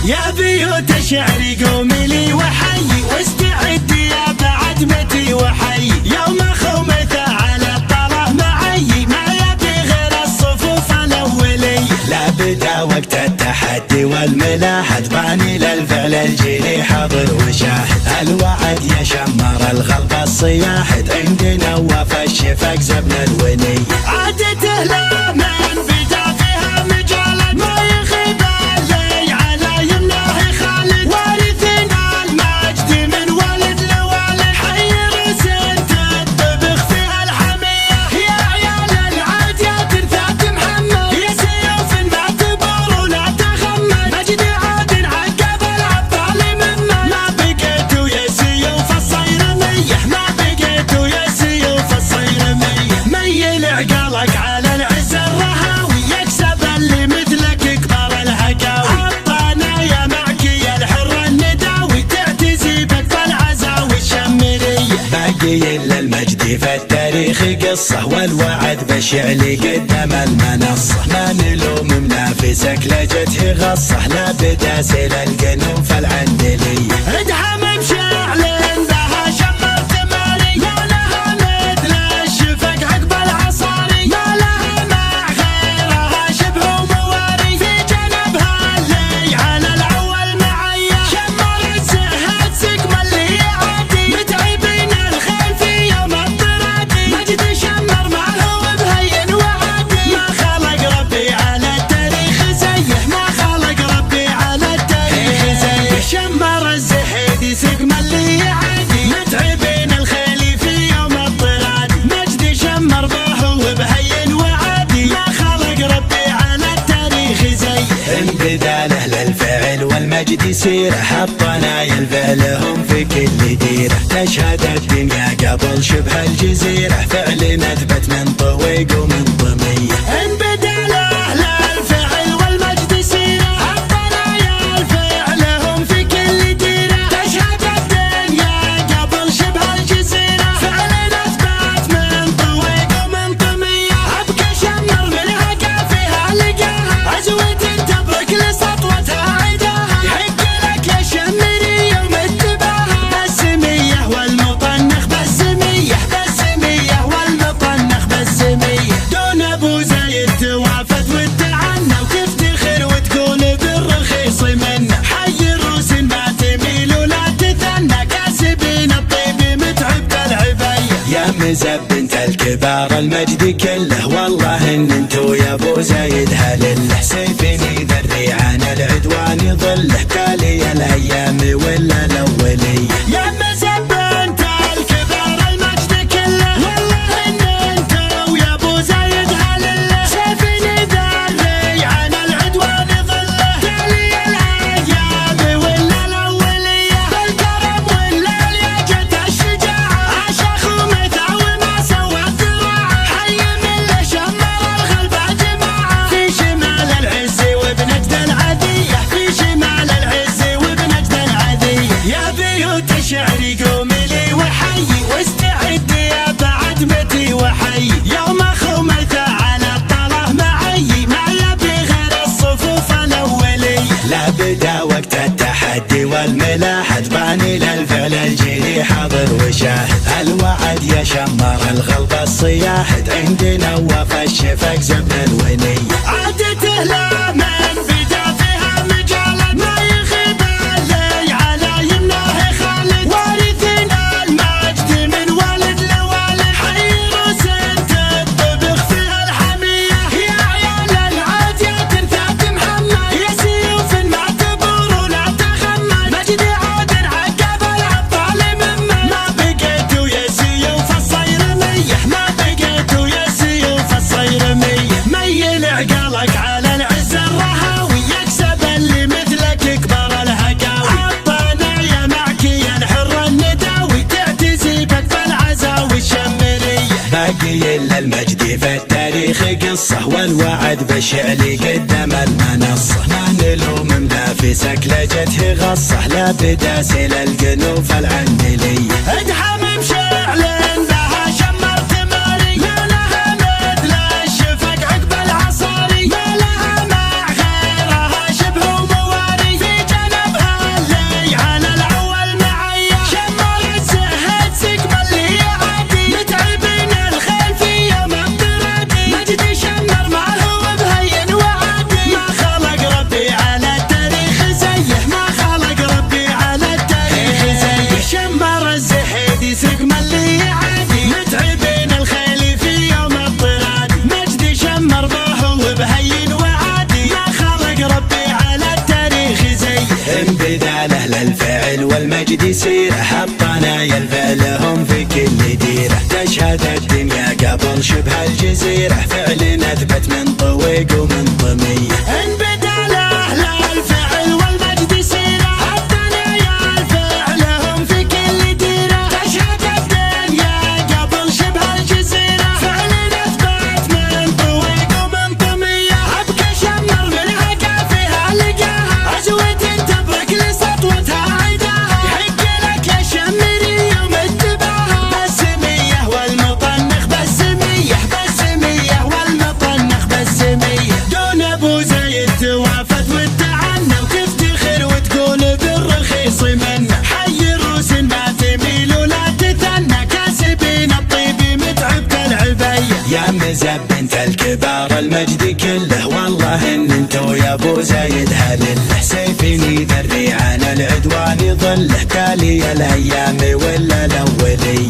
يا بيوت شعري قومي لي وحي واستعدي يا بعدمتي وحي يوم خومته على الطلع معي ما يبي غير الصفوف الاولي. لا بدا وقت التحدي والملاحد باني للفعل الجيلي حاضر وشاهد الوعد يا شمر الغلب الصياحد عندنا وفى الشفق زبن الوني عادته لا من بدا فيها مجالا ما يخيب اللي على يمناه خالد وارثنا المجد من ولد لوالد حي رسل تطبخ فيها الحمية يا عيال العاد يا ترثات محمد يا سيوف ما تبور ولا تخمد مجد عاد عقب الابطال ممن ما بقيتوا يا سيوف الصيرمية ما بقيتوا يا سيوف الصيرمية ميل عقالك على العز الرهاوي يكسب اللي مثلك كبار الهقاوي الطنايا معك يا الحر النداوي تعتزي بك العزاوي الشمرية باقي الا المجد في التاريخ قصة والوعد بالشعل قدام المنصة ما نلوم منافسك لجته غصة لا بدا سيل القنوف العندلية ادحم بشعل بها شمر ثماري ما لها مثل الشفق عقب العصاري ما لها مع غيرها شبه ومواري في جنبها اللي على العول معية شمر الزهد سقم اللي عادي متعبين الخيل في يوم الطرادي مجد شمر ما هو بهين وعادي ما خلق ربي على التاريخ زيه ما خلق ربي على التاريخ زيه شمر الزهد سقم اللي عادي متعبين الخيل في يوم الطرادي مجد شمر باهو بهين وعادي ما خلق ربي على التاريخ زيه انبذاله للفعل والمجد سيره الطنايا الفعلهم في كل ديره تشهد الدنيا قبل شبه الجزيره فعل نثبت من طويق ومن ضميه انبذاله للفعل والمجد سيره الطنايا الفعلهم في كل ديره تشهد الدنيا قبل شبه الجزيره فعل نثبت من طويق ومن طميه ابقى شمر من هقا فيها لقاها عزوة تبرك لسطوتها عداها يحق لك يا شمري يوم اتباها بالسمية والمطنخ بالسمية بالسمية والمطنخ بالسمية دون ابو زايد توافد وتعنى وتفتخر وتكون بالرخيص منه حي الروس ما تميل ولا تثنى كاسبين الطيب متعب بالعباية يا مزبنت الكبار المجد كله والله ان انتو يا ابو زايد هلله سيفني ذري عن العدوان ظله تالي الايام ولا الاوليه يا مزبنت الكبار المجد كله والله ان انتو يا ابو زايد هلله سيفني ذري عن العدوان ظله تالي الايام ولا الاوليه بالكرم ولا اليجة الشجاعه عاش خومته وما سوى الذراعه حي من له شمر الغلب جماعه في شمال العز وبنجد العذيه في شمال العز وبنجد العذيه يا بيوت شعري قومي لي وحي واستعدي يا بعدمتي وحي يوم خومته على الطلع معي ما يبي غير الصفوف الاولي لا بدا وقت التحدي والملاحد باني للفعل الجيلي حاضر وشاهد الوعد يا شمر الغلب الصياحد عندنا وفى الشفق زبن الوني عادته لا من بدا فيها مجالا ما يخيب اللي على يمناه خالد وارثنا المجد من ولد لوالد حي رسل تطبخ فيها الحمية يا عيال العاد يا ترثات محمد يا سيوف ما تبور ولا تخمد مجد عاد عقب الابطال ممن ما بقيتوا يا سيوف الصيرمية ما بقيتوا يا سيوف الصيرمية ميل عقالك على العز الرهاوي يكسب اللي مثلك كبار الهقاوي الطنايا معك يا الحر النداوي تعتزي بك العزاوي الشمرية باقي الا المجد في التاريخ قصة والوعد بالشعل قدام المنصة ما نلوم منافسك لجته غصة لا بدا سيل القنوف العندلية ادحم بشعل بها شمر ثماري ما لها مثل الشفق عقب العصاري ما لها مع غيرها شبه ومواري في بداله للفعل والمجد سيره، الطنايا الفعلهم في كل ديره، تشهد الدنيا قبل شبه الجزيرة، فعل اثبت من طويق ومن طمية. ان بداله للفعل والمجد سيره، الطنايا الفعلهم في كل ديره، تشهد الدنيا قبل شبه الجزيرة، فعل اثبت من طويق ومن طمية. ابقى شمر من عقافها لقاها، ازود تبرك لسطوتها عيداها، يحق لك يا شمري يوم اتباها، بالسمية والمطنخ بالسمية، بالسمية والمطنخ بالسمية. دون ابو زايد توافت وتعنى، وتفتخر وتقول بالرخيص منه، حي الروس ما تميل ولا تثنى، كاسبين الطيب متعب كالعبية. يا مزب انت الكبار المجد كله، والله ان انتو يا ابو زايد هلله، سيفني ذري عن العدوان ظله، تالي الايام ولا الاوليه.